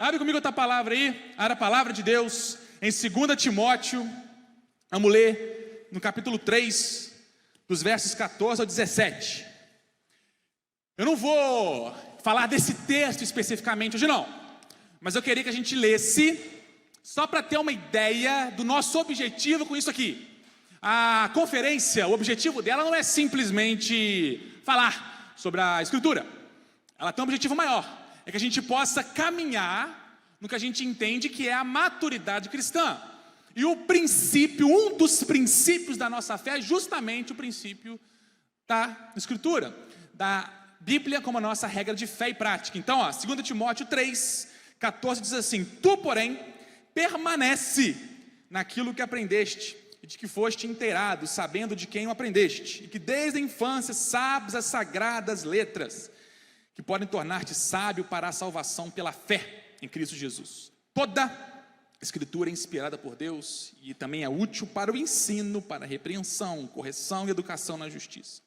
abre comigo outra palavra aí, a palavra de Deus, em 2 Timóteo, vamos ler no capítulo 3, dos versos 14 ao 17. Eu não vou falar desse texto especificamente hoje não, mas eu queria que a gente lesse, só para ter uma ideia do nosso objetivo com isso aqui. A conferência, o objetivo dela não é simplesmente falar sobre a Escritura, ela tem um objetivo maior, é que a gente possa caminhar no que a gente entende que é a maturidade cristã. E o princípio, um dos princípios da nossa fé é justamente o princípio da Escritura, da Bíblia como a nossa regra de fé e prática. Então, 2 Timóteo 3, 14 diz assim: tu, porém, permanece naquilo que aprendeste, e de que foste inteirado, sabendo de quem o aprendeste, e que desde a infância sabes as sagradas letras, que podem tornar-te sábio para a salvação pela fé em Cristo Jesus. Toda Escritura é inspirada por Deus e também é útil para o ensino, para a repreensão, correção e educação na justiça,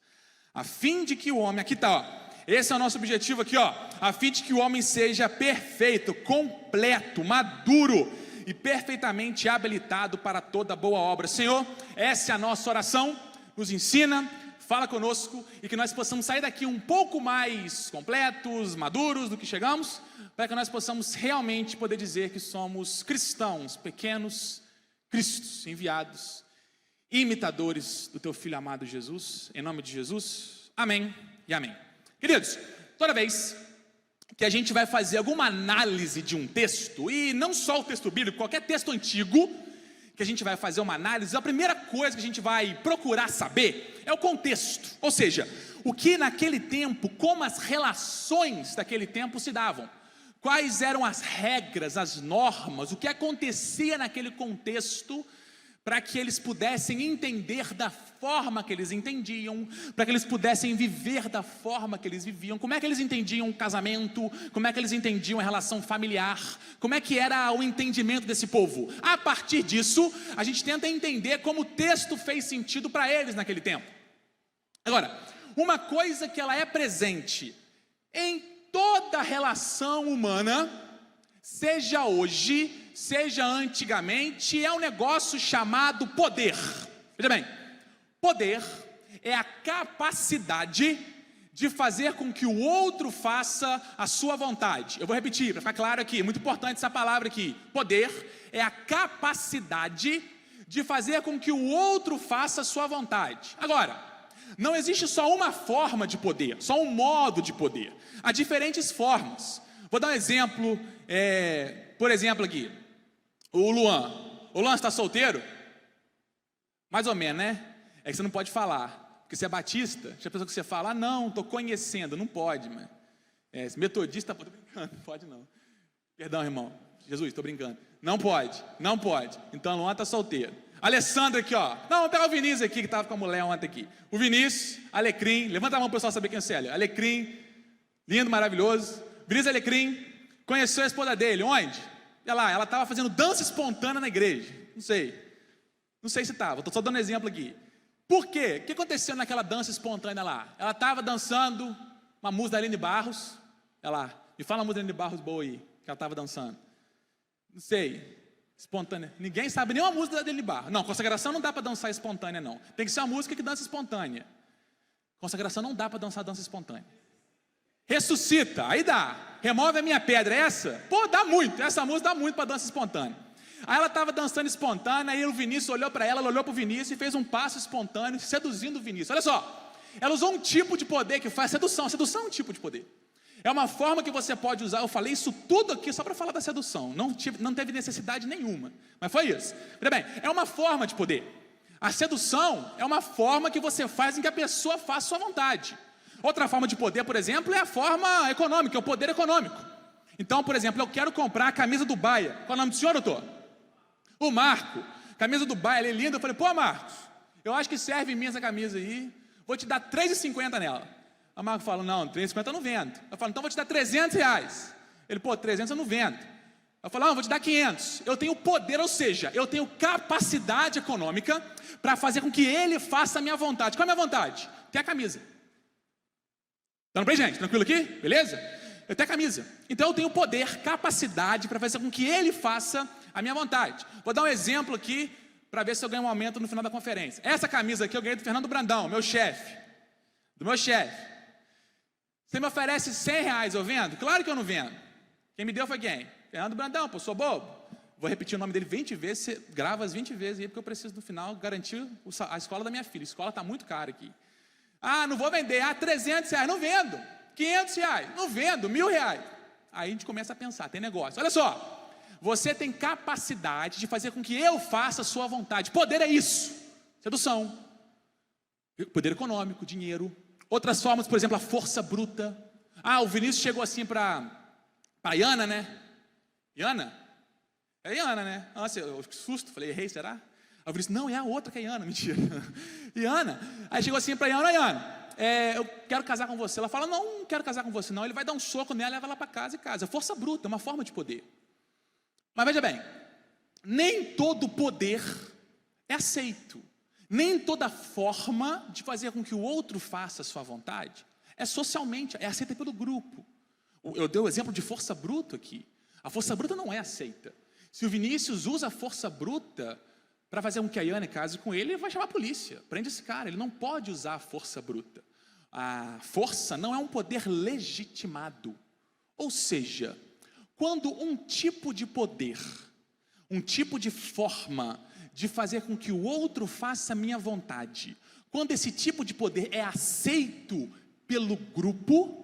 a fim de que o homem, aqui está, esse é o nosso objetivo aqui, a fim de que o homem seja perfeito, completo, maduro e perfeitamente habilitado para toda boa obra. Senhor, essa é a nossa oração, nos ensina, fala conosco e que nós possamos sair daqui um pouco mais completos, maduros do que chegamos, para que nós possamos realmente poder dizer que somos cristãos, pequenos cristos enviados, imitadores do teu Filho amado Jesus, em nome de Jesus, amém e amém. Queridos, toda vez que a gente vai fazer alguma análise de um texto, e não só o texto bíblico, qualquer texto antigo, que a gente vai fazer uma análise, a primeira coisa que a gente vai procurar saber é o contexto, ou seja, o que naquele tempo, como as relações daquele tempo se davam, quais eram as regras, as normas, o que acontecia naquele contexto, para que eles pudessem entender da forma que eles entendiam, para que eles pudessem viver da forma que eles viviam. Como é que eles entendiam o casamento, como é que eles entendiam a relação familiar, como é que era o entendimento desse povo. A partir disso, a gente tenta entender como o texto fez sentido para eles naquele tempo. Agora, uma coisa que ela é presente em toda a relação humana, seja hoje, seja antigamente, é um negócio chamado poder. Veja bem, poder é a capacidade de fazer com que o outro faça a sua vontade. Eu vou repetir, para ficar claro aqui, muito importante essa palavra aqui. Poder é a capacidade de fazer com que o outro faça a sua vontade. Agora, não existe só uma forma de poder, só um modo de poder. Há diferentes formas. Vou dar um exemplo, por exemplo aqui, o Luan. O Luan está solteiro? Mais ou menos, né? É que você não pode falar, porque você é batista, já pensou que você fala, não, estou conhecendo, não pode, mas metodista, estou brincando, não pode não. Perdão, irmão, Jesus, estou brincando. Não pode, não pode. Então o Luan está solteiro. Alessandro aqui, ó. Não, vamos pegar o Vinícius aqui, que estava com a mulher ontem aqui. O Vinícius, Alecrim, levanta a mão para o pessoal saber quem é você é. Alecrim, lindo, maravilhoso. Vinícius Alecrim, conheceu a esposa dele, onde? Olha lá, ela estava fazendo dança espontânea na igreja. Não sei se estava, estou só dando exemplo aqui. Por quê? O que aconteceu naquela dança espontânea lá? Ela estava dançando uma música da Aline Barros. Olha lá, me fala uma música da Aline Barros boa aí, que ela estava dançando. Não sei, espontânea. Ninguém sabe nenhuma música da Aline Barros. Não, consagração não dá para dançar espontânea não. Tem que ser uma música que dança espontânea. Consagração não dá para dançar dança espontânea. Ressuscita, aí dá. Remove a minha pedra, essa? Pô, dá muito, essa música dá muito para dança espontânea. Aí ela estava dançando espontânea, aí o Vinícius olhou para ela olhou para o Vinícius e fez um passo espontâneo, seduzindo o Vinícius. Olha só, ela usou um tipo de poder que faz sedução. Sedução é um tipo de poder. É uma forma que você pode usar. Eu falei isso tudo aqui só para falar da sedução. Não teve necessidade nenhuma, mas foi isso. Veja bem, é uma forma de poder. A sedução é uma forma que você faz em que a pessoa faça sua vontade. Outra forma de poder, por exemplo, é a forma econômica, é o poder econômico. Então, por exemplo, eu quero comprar a camisa do Baia. Qual é o nome do senhor, doutor? O Marco. Camisa do Baia, ela é linda. Eu falei, pô, Marcos, eu acho que serve em mim essa camisa aí. Vou te dar R$3,50 nela. A Marco fala, não, R$3,50 eu não vendo. Eu falo, então vou te dar R$300. Ele, pô, 300 eu não vendo. Eu falo, não, vou te dar 500. Eu tenho poder, ou seja, eu tenho capacidade econômica para fazer com que ele faça a minha vontade. Qual é a minha vontade? Ter a camisa. Dando pra gente, tranquilo aqui? Beleza? Eu tenho a camisa. Então eu tenho poder, capacidade para fazer com que ele faça a minha vontade. Vou dar um exemplo aqui para ver se eu ganho um aumento no final da conferência. Essa camisa aqui eu ganhei do Fernando Brandão, meu chefe. Do meu chefe. Você me oferece R$100, eu vendo? Claro que eu não vendo. Quem me deu foi quem? Fernando Brandão, pô, sou bobo. Vou repetir o nome dele 20 vezes, você grava as 20 vezes aí, porque eu preciso no final garantir a escola da minha filha. A escola está muito cara aqui. Ah, não vou vender. Ah, R$300, não vendo. R$500, não vendo. R$1.000. Aí a gente começa a pensar, tem negócio. Olha só, você tem capacidade de fazer com que eu faça a sua vontade. Poder é isso. Sedução. Poder econômico, dinheiro. Outras formas, por exemplo, a força bruta. Ah, o Vinícius chegou assim para Iana, né? Iana? É Iana, né? Nossa, eu que susto, falei, errei, será? Aí o Vinícius, não, é a outra que é Iana, mentira. Iana. Aí chegou assim para Iana, eu quero casar com você. Ela fala, não quero casar com você não. Ele vai dar um soco nela, leva ela para casa e casa. Força bruta, é uma forma de poder. Mas veja bem, nem todo poder é aceito. Nem toda forma de fazer com que o outro faça a sua vontade é socialmente, é aceita pelo grupo. Eu dei o exemplo de força bruta aqui. A força bruta não é aceita. Se o Vinícius usa a força bruta para fazer com que a Iane case com ele, ele vai chamar a polícia. Prende esse cara, ele não pode usar a força bruta. A força não é um poder legitimado. Ou seja, quando um tipo de poder, um tipo de forma de fazer com que o outro faça a minha vontade, quando esse tipo de poder é aceito pelo grupo,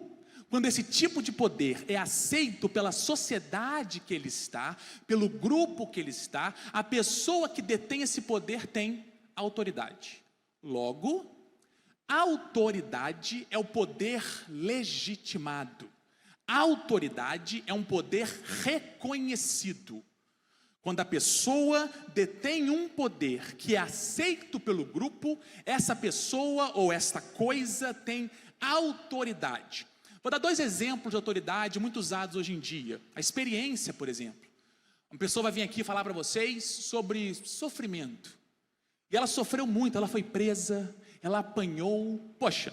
quando esse tipo de poder é aceito pela sociedade que ele está, pelo grupo que ele está, a pessoa que detém esse poder tem autoridade. Logo, a autoridade é o poder legitimado. A autoridade é um poder reconhecido. Quando a pessoa detém um poder que é aceito pelo grupo, essa pessoa ou esta coisa tem autoridade. Vou dar 2 exemplos de autoridade muito usados hoje em dia. A experiência, por exemplo. Uma pessoa vai vir aqui falar para vocês sobre sofrimento. E ela sofreu muito, ela foi presa, ela apanhou. Poxa,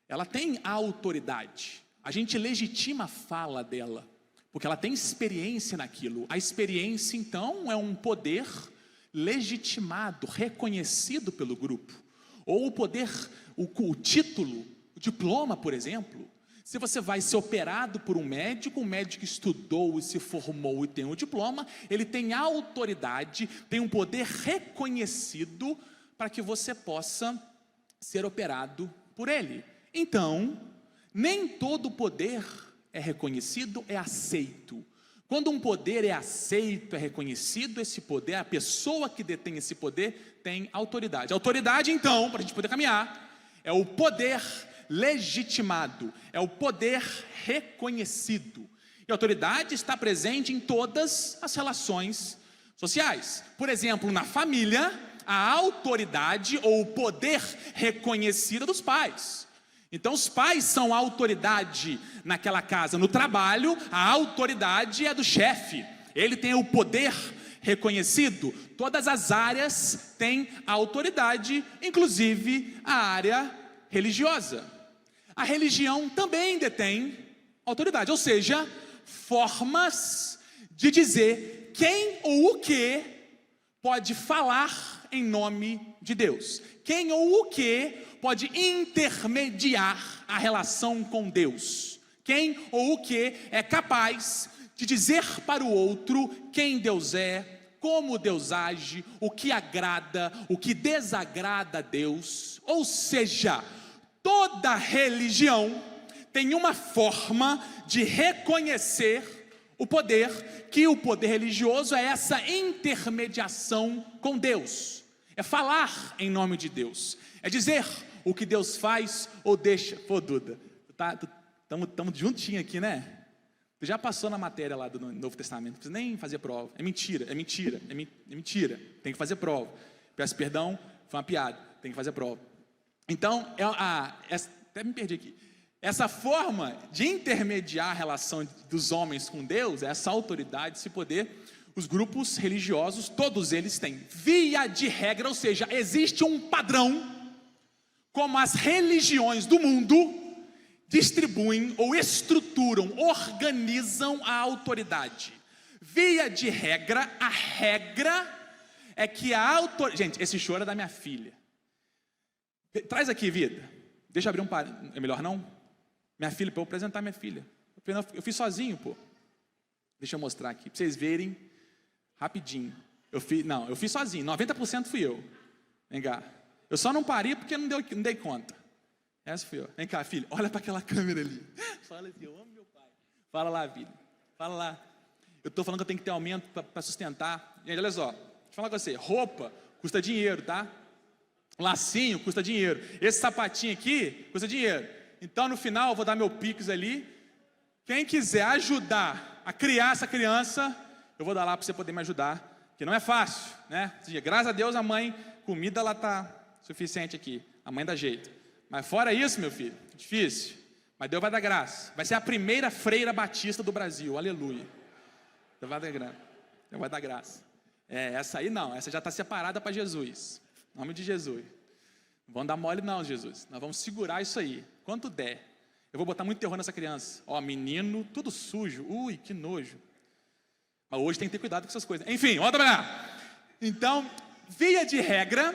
ela tem autoridade. A gente legitima a fala dela, porque ela tem experiência naquilo. A experiência, então, é um poder legitimado, reconhecido pelo grupo. Ou o poder, o título, o diploma, por exemplo. Se você vai ser operado por um médico estudou e se formou e tem um diploma, ele tem autoridade, tem um poder reconhecido para que você possa ser operado por ele. Então, nem todo poder é reconhecido, é aceito. Quando um poder é aceito, é reconhecido, esse poder, a pessoa que detém esse poder tem autoridade. A autoridade, então, para a gente poder caminhar, é o poder legitimado, é o poder reconhecido. E a autoridade está presente em todas as relações sociais. Por exemplo, na família, a autoridade ou o poder reconhecido dos pais. Então os pais são a autoridade naquela casa. No trabalho, a autoridade é do chefe. Ele tem o poder reconhecido. Todas as áreas têm a autoridade, inclusive a área religiosa. A religião também detém autoridade, ou seja, formas de dizer quem ou o que pode falar em nome de Deus. Quem ou o que pode intermediar a relação com Deus. Quem ou o que é capaz de dizer para o outro quem Deus é, como Deus age, o que agrada, o que desagrada a Deus. Ou seja, toda religião tem uma forma de reconhecer o poder, que o poder religioso é essa intermediação com Deus. É falar em nome de Deus. É dizer o que Deus faz ou deixa. Pô, Duda, estamos juntinho aqui, né? Tu já passou na matéria lá do Novo Testamento, não precisa nem fazer prova. É mentira. Tem que fazer prova. Peço perdão, foi uma piada. Tem que fazer prova. Então, até me perdi aqui. Essa forma de intermediar a relação dos homens com Deus, essa autoridade, esse poder, os grupos religiosos, todos eles têm. Via de regra, ou seja, existe um padrão, como as religiões do mundo, distribuem ou estruturam, organizam a autoridade. Via de regra, a regra é que a autoridade... Gente, esse choro é da minha filha. Traz aqui, vida. Deixa eu abrir um parênteses. É melhor não? Minha filha, para eu apresentar minha filha. Eu fiz sozinho, pô. Deixa eu mostrar aqui, para vocês verem rapidinho. Eu fiz sozinho, 90% fui eu. Vem cá. Eu só não parei porque não dei conta. Essa fui eu. Vem cá, filha, olha para aquela câmera ali. Fala assim, eu amo meu pai. Fala lá, filha. Fala lá. Eu estou falando que eu tenho que ter aumento para sustentar. Gente, olha só. Deixa eu falar com você. Roupa custa dinheiro, tá? Lacinho custa dinheiro. Esse sapatinho aqui custa dinheiro. Então, no final, eu vou dar meu Pix ali. Quem quiser ajudar a criar essa criança, eu vou dar lá para você poder me ajudar. Que não é fácil, né? Ou seja, graças a Deus, a mãe, comida, ela está suficiente aqui. A mãe dá jeito. Mas fora isso, meu filho, difícil. Mas Deus vai dar graça. Vai ser a primeira freira batista do Brasil. Aleluia. Deus vai dar graça. Deus vai dar graça. Essa aí não. Essa já está separada para Jesus. Em nome de Jesus. Não vamos dar mole não, Jesus. Nós vamos segurar isso aí. Quanto der. Eu vou botar muito terror nessa criança. Ó, menino, tudo sujo. Ui, que nojo. Mas hoje tem que ter cuidado com essas coisas. Enfim, vamos trabalhar. Então, via de regra,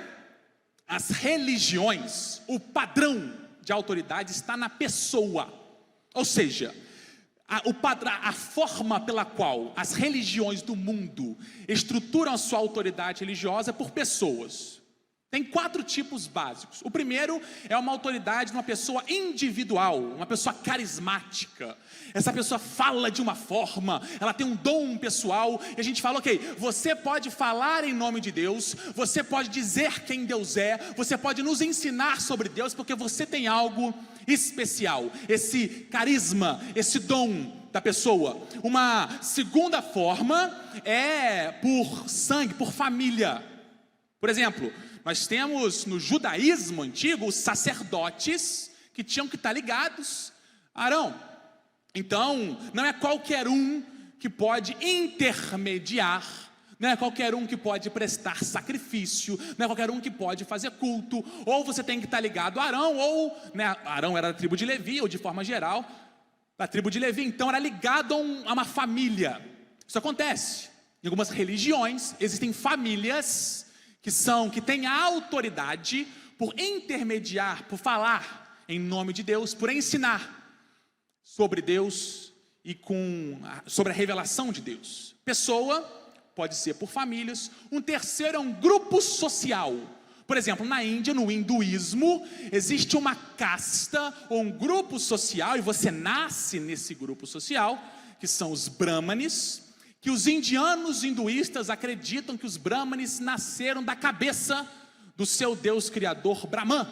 as religiões, o padrão de autoridade está na pessoa. Ou seja, a forma pela qual as religiões do mundo estruturam a sua autoridade religiosa é por pessoas. Tem 4 tipos básicos. O primeiro é uma autoridade de uma pessoa individual, uma pessoa carismática. Essa pessoa fala de uma forma, ela tem um dom pessoal, e a gente fala, ok, você pode falar em nome de Deus, você pode dizer quem Deus é, você pode nos ensinar sobre Deus, porque você tem algo especial, esse carisma, esse dom da pessoa. Uma segunda forma é por sangue, por família. Por exemplo, nós temos no judaísmo antigo os sacerdotes que tinham que estar ligados a Arão. Então, não é qualquer um que pode intermediar, não é qualquer um que pode prestar sacrifício, não é qualquer um que pode fazer culto. Ou você tem que estar ligado a Arão, ou Arão era da tribo de Levi, ou de forma geral, da tribo de Levi, então era ligado a uma família. Isso acontece. Em algumas religiões existem famílias que têm a autoridade por intermediar, por falar em nome de Deus, por ensinar sobre Deus e sobre a revelação de Deus. Pessoa pode ser por famílias. Um terceiro é um grupo social. Por exemplo, na Índia, no hinduísmo, existe uma casta ou um grupo social, e você nasce nesse grupo social, que são os brahmanes, que os indianos hinduístas acreditam que os brahmanes nasceram da cabeça do seu Deus criador Brahman.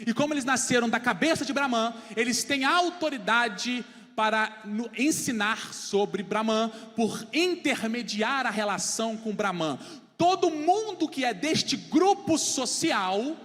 E como eles nasceram da cabeça de Brahman, eles têm autoridade para ensinar sobre Brahman, por intermediar a relação com Brahman. Todo mundo que é deste grupo social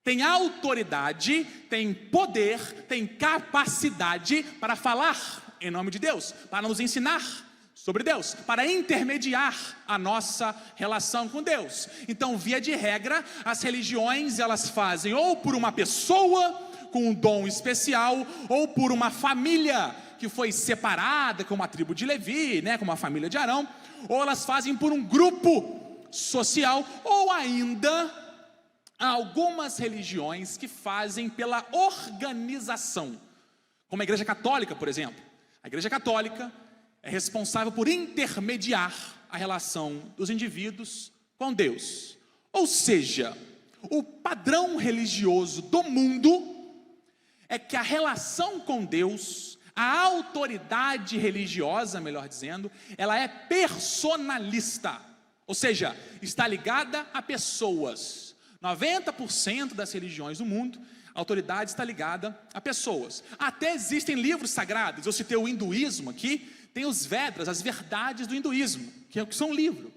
tem autoridade, tem poder, tem capacidade para falar em nome de Deus, para nos ensinar sobre Deus, para intermediar a nossa relação com Deus. Então, via de regra, as religiões elas fazem ou por uma pessoa com um dom especial, ou por uma família que foi separada, como a tribo de Levi, como a família de Arão, ou elas fazem por um grupo social, ou ainda há algumas religiões que fazem pela organização, como a Igreja Católica, por exemplo. A Igreja Católica é responsável por intermediar a relação dos indivíduos com Deus. Ou seja, o padrão religioso do mundo é que a relação com Deus, a autoridade religiosa, melhor dizendo, ela é personalista. Ou seja, está ligada a pessoas. 90% das religiões do mundo, a autoridade está ligada a pessoas. Até existem livros sagrados. Eu citei o hinduísmo aqui. Tem os Vedas, as verdades do hinduísmo, que são um livro.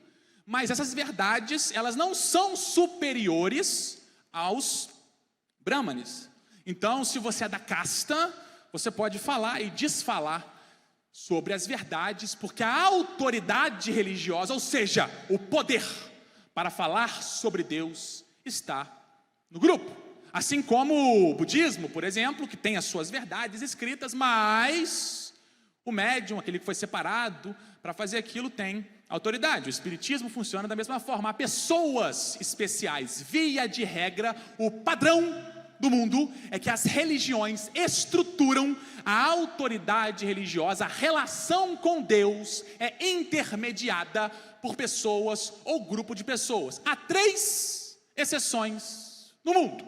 Mas essas verdades, elas não são superiores aos brahmanes. Então, se você é da casta, você pode falar e desfalar sobre as verdades, porque a autoridade religiosa, ou seja, o poder para falar sobre Deus, está no grupo. Assim como o budismo, por exemplo, que tem as suas verdades escritas, mas o médium, aquele que foi separado para fazer aquilo, tem autoridade. O espiritismo funciona da mesma forma. Há pessoas especiais. Via de regra, o padrão do mundo é que as religiões estruturam a autoridade religiosa, a relação com Deus é intermediada por pessoas ou grupo de pessoas. Há 3 exceções no mundo.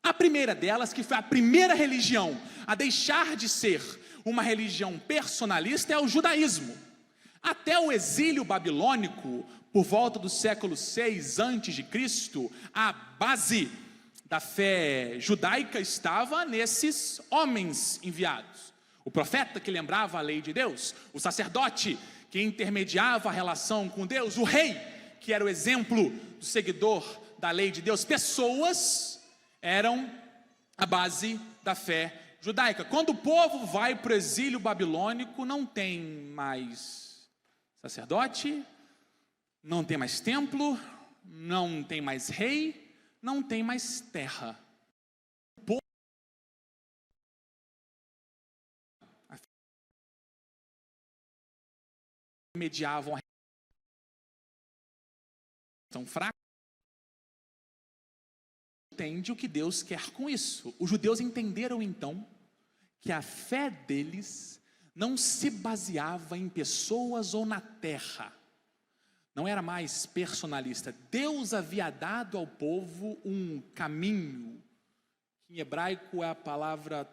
A primeira delas, que foi a primeira religião a deixar de ser uma religião personalista, é o judaísmo. Até o exílio babilônico, por volta do século 6 a.C., a base da fé judaica estava nesses homens enviados. O profeta que lembrava a lei de Deus, o sacerdote que intermediava a relação com Deus, o rei que era o exemplo do seguidor da lei de Deus. Pessoas eram a base da fé judaica. Quando o povo vai para o exílio babilônico, não tem mais sacerdote, não tem mais templo, não tem mais rei, não tem mais terra. O povo mediavam a tão fraca. Entende o que Deus quer com isso. Os judeus entenderam então que a fé deles não se baseava em pessoas ou na terra. Não era mais personalista. Deus havia dado ao povo um caminho, que em hebraico é a palavra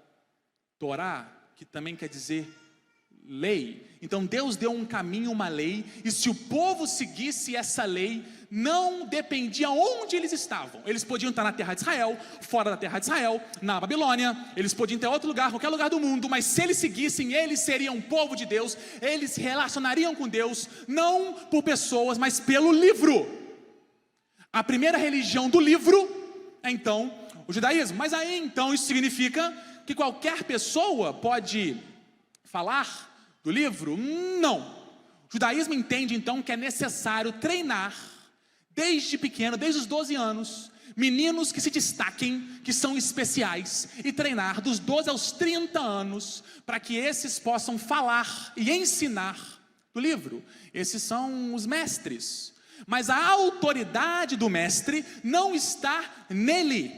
Torá, que também quer dizer lei. Então Deus deu um caminho, uma lei, e se o povo seguisse essa lei, não dependia onde eles estavam. Eles podiam estar na terra de Israel, fora da terra de Israel, na Babilônia, eles podiam ter outro lugar, qualquer lugar do mundo, mas se eles seguissem, eles seriam um povo de Deus, eles se relacionariam com Deus, não por pessoas, mas pelo livro. A primeira religião do livro é então o judaísmo. Mas aí então isso significa que qualquer pessoa pode falar do livro? Não. O judaísmo entende então que é necessário treinar desde pequeno, desde os 12 anos, meninos que se destaquem, que são especiais, e treinar dos 12 aos 30 anos, para que esses possam falar e ensinar do livro. Esses são os mestres. Mas a autoridade do mestre não está nele.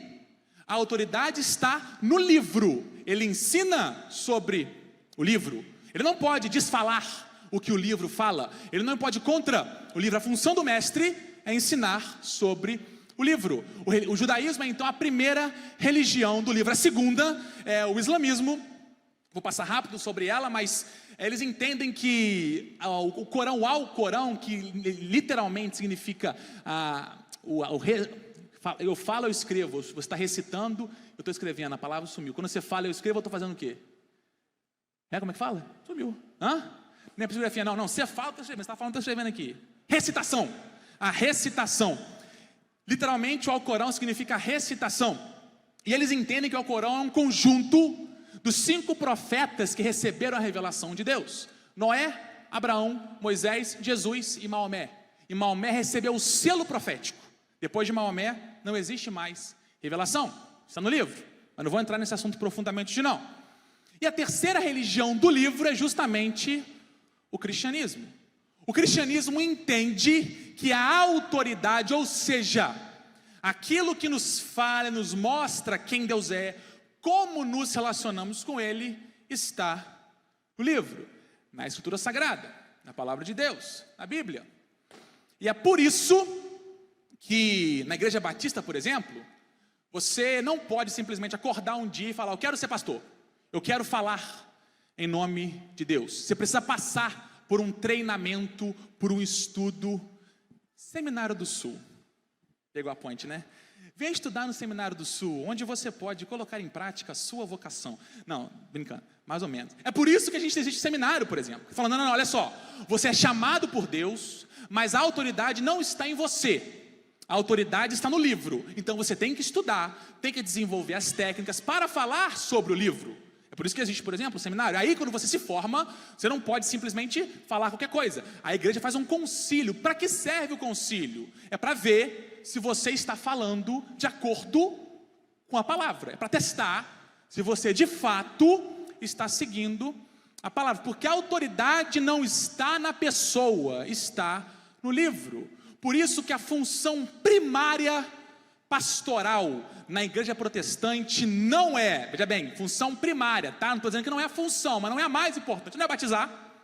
A autoridade está no livro. Ele ensina sobre o livro. Ele não pode desfalar o que o livro fala. Ele não pode ir contra o livro. A função do mestre é ensinar sobre o livro. O judaísmo é então a primeira religião do livro. A segunda é o islamismo. Vou passar rápido sobre ela, mas eles entendem que o Corão, o Alcorão, que literalmente significa eu falo, eu escrevo. Você está recitando, eu estou escrevendo, a palavra sumiu. Quando você fala, eu escrevo, eu estou fazendo o quê? Como é que fala? Sumiu. Não é psicografia, não. Você fala, estou escrevendo. Você está falando, estou escrevendo aqui. Recitação. A recitação. Literalmente, o Alcorão significa recitação. E eles entendem que o Alcorão é um conjunto dos 5 profetas que receberam a revelação de Deus: Noé, Abraão, Moisés, Jesus e Maomé. E Maomé recebeu o selo profético. Depois de Maomé, não existe mais revelação. Está no livro. Mas não vou entrar nesse assunto profundamente hoje, não. E a terceira religião do livro é justamente o cristianismo. O cristianismo entende que a autoridade, ou seja, aquilo que nos fala, nos mostra quem Deus é, como nos relacionamos com Ele, está no livro, na Escritura Sagrada, na Palavra de Deus, na Bíblia. E é por isso que na Igreja Batista, por exemplo, você não pode simplesmente acordar um dia e falar: eu quero ser pastor, eu quero falar em nome de Deus. Você precisa passar por um treinamento, por um estudo. Seminário do Sul, pegou a ponte, né? Vem estudar no Seminário do Sul, onde você pode colocar em prática a sua vocação. Não, brincando, mais ou menos. É por isso que a gente existe seminário, por exemplo, falando: não, olha só, você é chamado por Deus, mas a autoridade não está em você. A autoridade está no livro. Então você tem que estudar, tem que desenvolver as técnicas para falar sobre o livro. É por isso que existe, por exemplo, o seminário. Aí quando você se forma, você não pode simplesmente falar qualquer coisa. A igreja faz um concílio. Para que serve o concílio? É para ver se você está falando de acordo com a palavra. É para testar se você de fato está seguindo a palavra. Porque a autoridade não está na pessoa, está no livro. Por isso que a função primária pastoral na igreja protestante não é, veja bem, função primária, tá? Não estou dizendo que não é a função, mas não é a mais importante, não é batizar.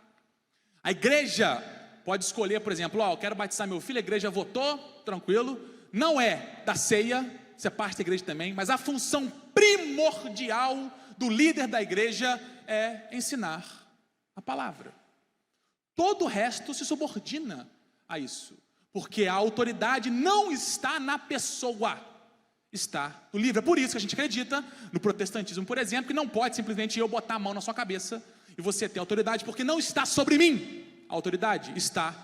A igreja pode escolher, por exemplo, eu quero batizar meu filho, a igreja votou, tranquilo. Não é da ceia, você é parte da igreja também, mas a função primordial do líder da igreja é ensinar a palavra. Todo o resto se subordina a isso, porque a autoridade não está na pessoa, está no livro. É por isso que a gente acredita no protestantismo, por exemplo, que não pode simplesmente eu botar a mão na sua cabeça e você ter autoridade, porque não está sobre mim. A autoridade está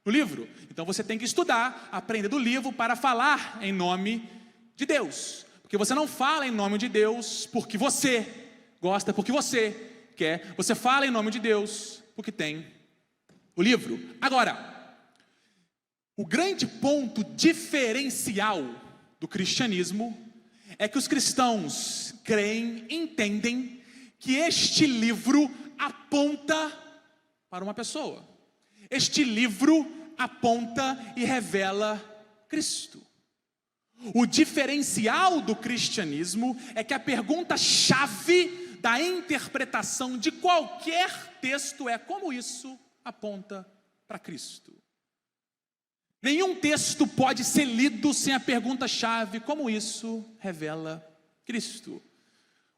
no livro. Então você tem que estudar, aprender do livro para falar em nome de Deus. Porque você não fala em nome de Deus porque você gosta, porque você quer. Você fala em nome de Deus porque tem o livro. Agora, o grande ponto diferencial do cristianismo é que os cristãos creem, entendem que este livro aponta para uma pessoa. Este livro aponta e revela Cristo. O diferencial do cristianismo é que a pergunta-chave da interpretação de qualquer texto é como isso aponta para Cristo. Nenhum texto pode ser lido sem a pergunta-chave, como isso revela Cristo.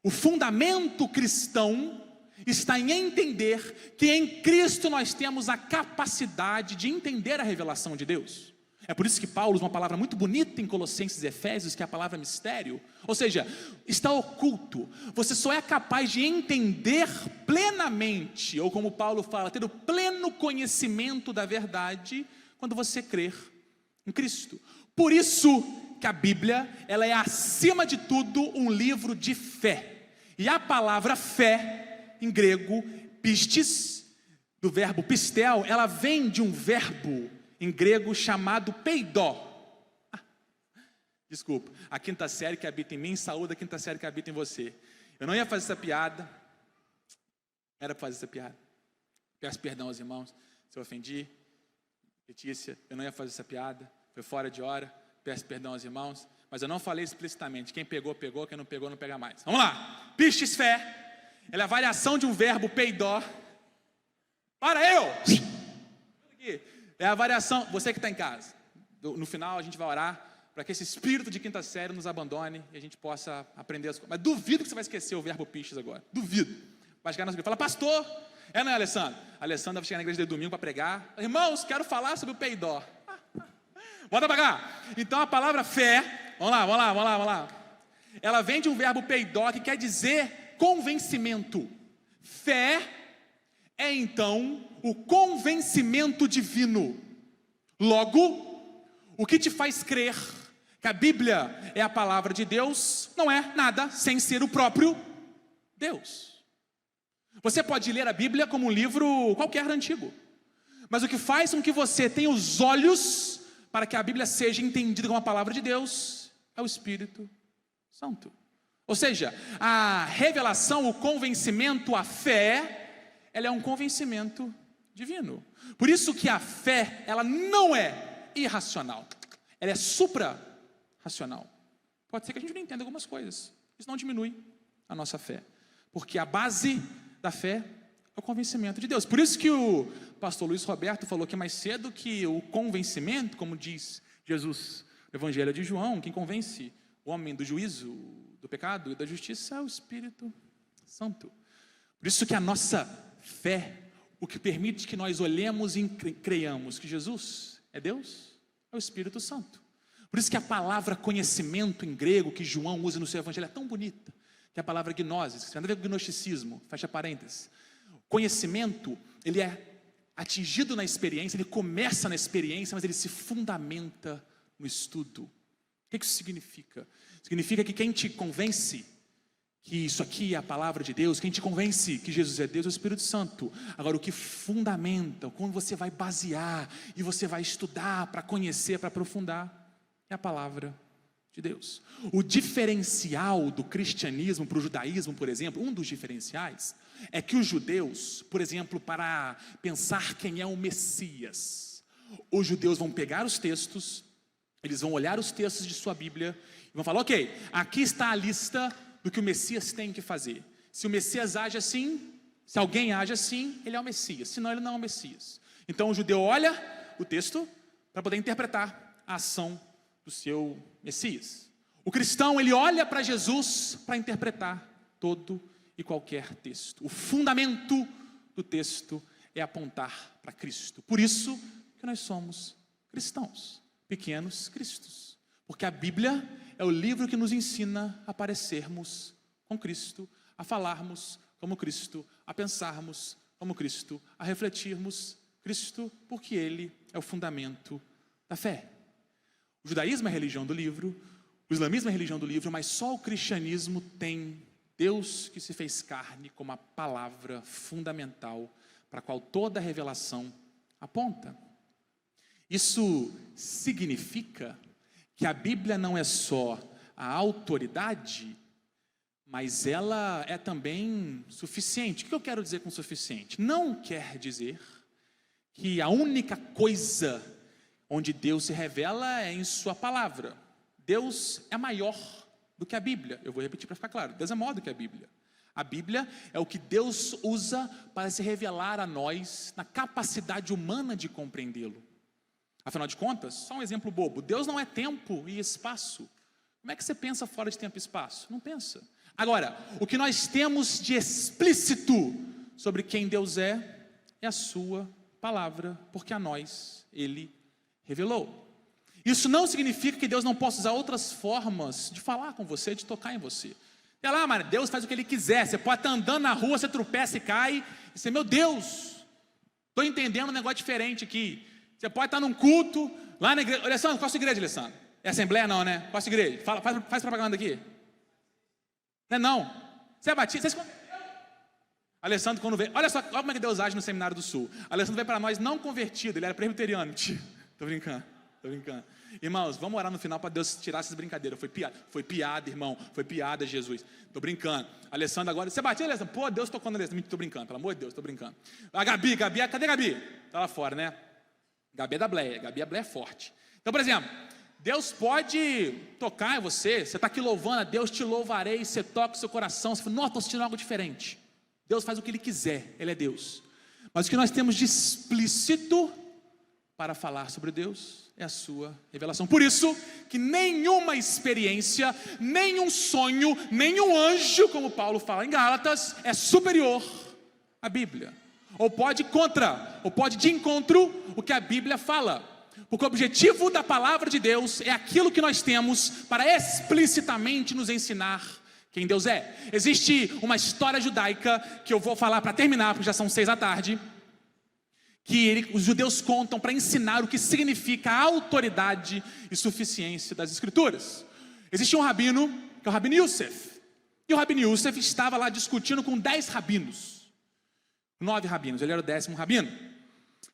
O fundamento cristão está em entender que em Cristo nós temos a capacidade de entender a revelação de Deus. É por isso que Paulo usa uma palavra muito bonita em Colossenses e Efésios, que é a palavra mistério. Ou seja, está oculto. Você só é capaz de entender plenamente, ou como Paulo fala, ter o pleno conhecimento da verdade, quando você crer em Cristo. Por isso que a Bíblia, ela é acima de tudo um livro de fé. E a palavra fé, em grego, pistis, do verbo pistel, ela vem de um verbo em grego chamado peidó. Desculpa, a quinta série que habita em mim, saúde a quinta série que habita em você. Eu não ia fazer essa piada, era para fazer essa piada. Peço perdão aos irmãos se eu ofendi. Letícia, eu não ia fazer essa piada, foi fora de hora, peço perdão aos irmãos, mas eu não falei explicitamente, quem pegou, pegou, quem não pegou, não pega mais. Vamos lá, pistis fé, ela é a variação de um verbo peidó, é a variação, você que está em casa, no final a gente vai orar, para que esse espírito de quinta série nos abandone, e a gente possa aprender as coisas, mas duvido que você vai esquecer o verbo pistis agora, duvido, vai chegar na sua vida, fala, pastor, não é, Alessandro? A Alessandra vai chegar na igreja de domingo para pregar. Irmãos, quero falar sobre o peidó. Bota para cá. Então a palavra fé, vamos lá. Ela vem de um verbo peidó, que quer dizer convencimento. Fé é então o convencimento divino. Logo, o que te faz crer que a Bíblia é a palavra de Deus, não é nada sem ser o próprio Deus. Você pode ler a Bíblia como um livro qualquer antigo, mas o que faz com que você tenha os olhos para que a Bíblia seja entendida como a palavra de Deus é o Espírito Santo. Ou seja, a revelação, o convencimento, a fé, ela é um convencimento divino. Por isso que a fé, ela não é irracional, ela é supra-racional. Pode ser que a gente não entenda algumas coisas, isso não diminui a nossa fé, porque a base da fé é o convencimento de Deus. Por isso que o pastor Luiz Roberto falou aqui mais cedo que o convencimento, como diz Jesus no Evangelho de João, quem convence o homem do juízo, do pecado e da justiça é o Espírito Santo. Por isso que a nossa fé, o que permite que nós olhemos e creiamos que Jesus é Deus, é o Espírito Santo. Por isso que a palavra conhecimento em grego que João usa no seu Evangelho é tão bonita, que é a palavra gnosis, que tem nada a ver com gnosticismo, fecha parênteses. Conhecimento, ele é atingido na experiência, ele começa na experiência, mas ele se fundamenta no estudo. O que isso significa? Significa que quem te convence que isso aqui é a palavra de Deus, quem te convence que Jesus é Deus é o Espírito Santo. Agora, o que fundamenta, como você vai basear e você vai estudar para conhecer, para aprofundar, é a palavra de Deus. O diferencial do cristianismo para o judaísmo, por exemplo, um dos diferenciais, é que os judeus, por exemplo, para pensar quem é o Messias, os judeus vão pegar os textos, eles vão olhar os textos de sua Bíblia e vão falar, ok, aqui está a lista do que o Messias tem que fazer. Se o Messias age assim, se alguém age assim, ele é o Messias, senão ele não é o Messias. Então o judeu olha o texto para poder interpretar a ação do seu Messias. O cristão, ele olha para Jesus para interpretar todo e qualquer texto. O fundamento do texto é apontar para Cristo. Por isso que nós somos cristãos, pequenos cristos. Porque a Bíblia é o livro que nos ensina a parecermos com Cristo, a falarmos como Cristo, a pensarmos como Cristo, a refletirmos Cristo, porque Ele é o fundamento da fé. O judaísmo é a religião do livro, o islamismo é a religião do livro, mas só o cristianismo tem Deus que se fez carne como a palavra fundamental para a qual toda a revelação aponta. Isso significa que a Bíblia não é só a autoridade, mas ela é também suficiente. O que eu quero dizer com suficiente? Não quer dizer que a única coisa onde Deus se revela é em sua palavra. Deus é maior do que a Bíblia. Eu vou repetir para ficar claro. Deus é maior do que a Bíblia. A Bíblia é o que Deus usa para se revelar a nós na capacidade humana de compreendê-lo. Afinal de contas, só um exemplo bobo. Deus não é tempo e espaço. Como é que você pensa fora de tempo e espaço? Não pensa. Agora, o que nós temos de explícito sobre quem Deus é a sua palavra, porque a nós Ele revelou. Isso não significa que Deus não possa usar outras formas de falar com você, de tocar em você. Sei lá, mas Deus faz o que Ele quiser. Você pode estar andando na rua, você tropeça e cai, e você, meu Deus, estou entendendo um negócio diferente aqui. Você pode estar num culto, lá na igreja. Alessandro, qual a sua igreja, Alessandro? É Assembleia não, né? Qual a sua igreja? Faz propaganda aqui. Não é não. Você é batista? Você se converteu? Alessandro, quando veio, olha só como é que Deus age no Seminário do Sul. Alessandro veio para nós não convertido, ele era presbiteriano. Estou brincando. Irmãos, vamos orar no final para Deus tirar essas brincadeiras. Foi piada, irmão. Foi piada, Jesus. Estou brincando. Alessandro agora, você bateu, Alessandro? Pô, Deus tocou no Alessandro. Estou brincando, pelo amor de Deus, estou brincando. A Gabi, cadê a Gabi? Está lá fora, né? Gabi é da Bleia, a Bleia é forte. Então, por exemplo, Deus pode tocar em você está aqui louvando a Deus, te louvarei, você toca o seu coração, você fala, nossa, estou sentindo algo diferente. Deus faz o que Ele quiser, Ele é Deus. Mas o que nós temos de explícito para falar sobre Deus é a sua revelação. Por isso que nenhuma experiência, nenhum sonho, nenhum anjo, como Paulo fala em Gálatas, é superior à Bíblia. Ou pode de encontro o que a Bíblia fala. Porque o objetivo da palavra de Deus é aquilo que nós temos para explicitamente nos ensinar quem Deus é. Existe uma história judaica que eu vou falar para terminar, porque já são 6 da tarde, que os judeus contam para ensinar o que significa a autoridade e suficiência das Escrituras. Existe um rabino, que é o Rabino Yosef. E o Rabino Yosef estava lá discutindo com 10 rabinos. 9 rabinos, ele era o 10º rabino.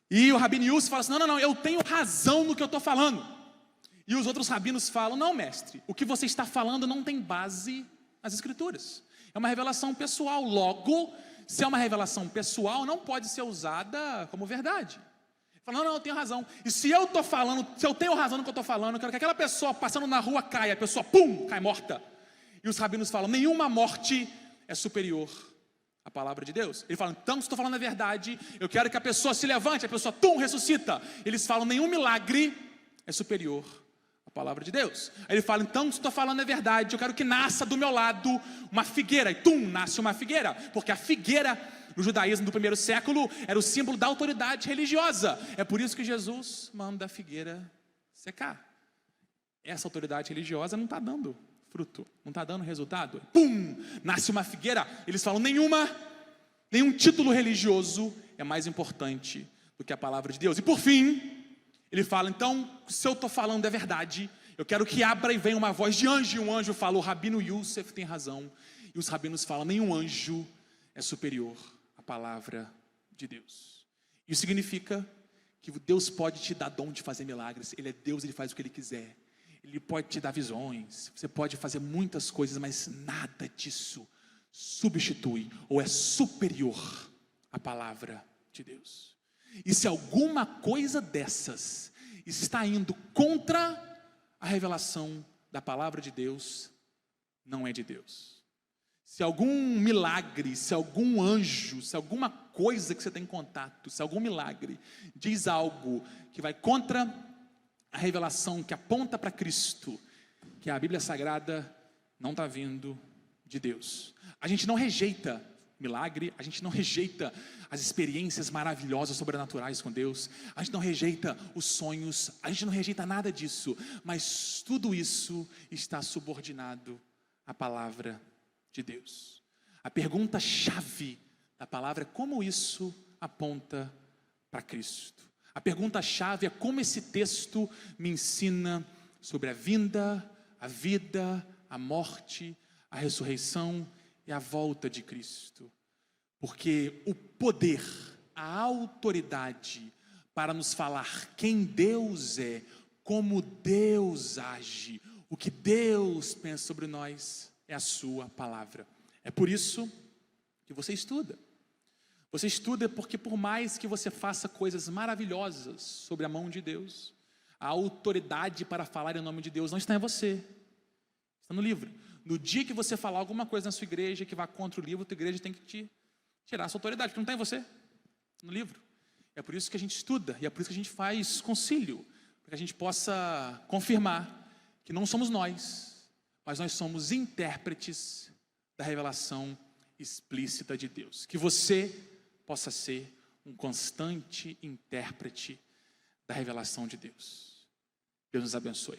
E o Rabino Yosef fala assim, não, eu tenho razão no que eu estou falando. E os outros rabinos falam, não, mestre, o que você está falando não tem base nas Escrituras. É uma revelação pessoal, logo, se é uma revelação pessoal, não pode ser usada como verdade. Fala, não, eu tenho razão. E se eu estou falando, se eu tenho razão no que eu estou falando, eu quero que aquela pessoa passando na rua caia, a pessoa, pum, cai morta. E os rabinos falam, nenhuma morte é superior à palavra de Deus. Ele fala, então se estou falando a verdade, eu quero que a pessoa se levante, a pessoa, ressuscita. Eles falam, nenhum milagre é superior à palavra de Deus. Aí ele fala, então se estou falando a verdade, eu quero que nasça do meu lado uma figueira. E nasce uma figueira. Porque a figueira, no judaísmo do 1º século, era o símbolo da autoridade religiosa. É por isso que Jesus manda a figueira secar. Essa autoridade religiosa não está dando fruto, não está dando resultado. Nasce uma figueira. Eles falam, nenhum título religioso é mais importante do que a palavra de Deus. E por fim, ele fala, então, se eu estou falando é verdade, eu quero que abra e venha uma voz de anjo. E um anjo fala, o Rabino Yosef tem razão. E os rabinos falam, nenhum anjo é superior à palavra de Deus. Isso significa que Deus pode te dar dom de fazer milagres. Ele é Deus, Ele faz o que Ele quiser. Ele pode te dar visões, você pode fazer muitas coisas, mas nada disso substitui ou é superior à palavra de Deus. E se alguma coisa dessas está indo contra a revelação da palavra de Deus, não é de Deus. Se algum milagre, se algum anjo, se alguma coisa que você tem contato, se algum milagre diz algo que vai contra a revelação que aponta para Cristo, que a Bíblia Sagrada, não está vindo de Deus. A gente não rejeita milagre, a gente não rejeita as experiências maravilhosas, sobrenaturais com Deus, a gente não rejeita os sonhos, a gente não rejeita nada disso, mas tudo isso está subordinado à palavra de Deus. A pergunta-chave da palavra é como isso aponta para Cristo. A pergunta-chave é como esse texto me ensina sobre a vinda, a vida, a morte, a ressurreição e a volta de Cristo. Porque o poder, a autoridade para nos falar quem Deus é, como Deus age, o que Deus pensa sobre nós, é a sua palavra. É por isso que você estuda. Você estuda porque por mais que você faça coisas maravilhosas sobre a mão de Deus, a autoridade para falar em nome de Deus não está em você, está no livro. No dia que você falar alguma coisa na sua igreja que vá contra o livro, a tua igreja tem que te tirar a sua autoridade, porque não está em você, no livro. É por isso que a gente estuda, e é por isso que a gente faz concílio, para que a gente possa confirmar que não somos nós, mas nós somos intérpretes da revelação explícita de Deus. Que você possa ser um constante intérprete da revelação de Deus. Deus nos abençoe.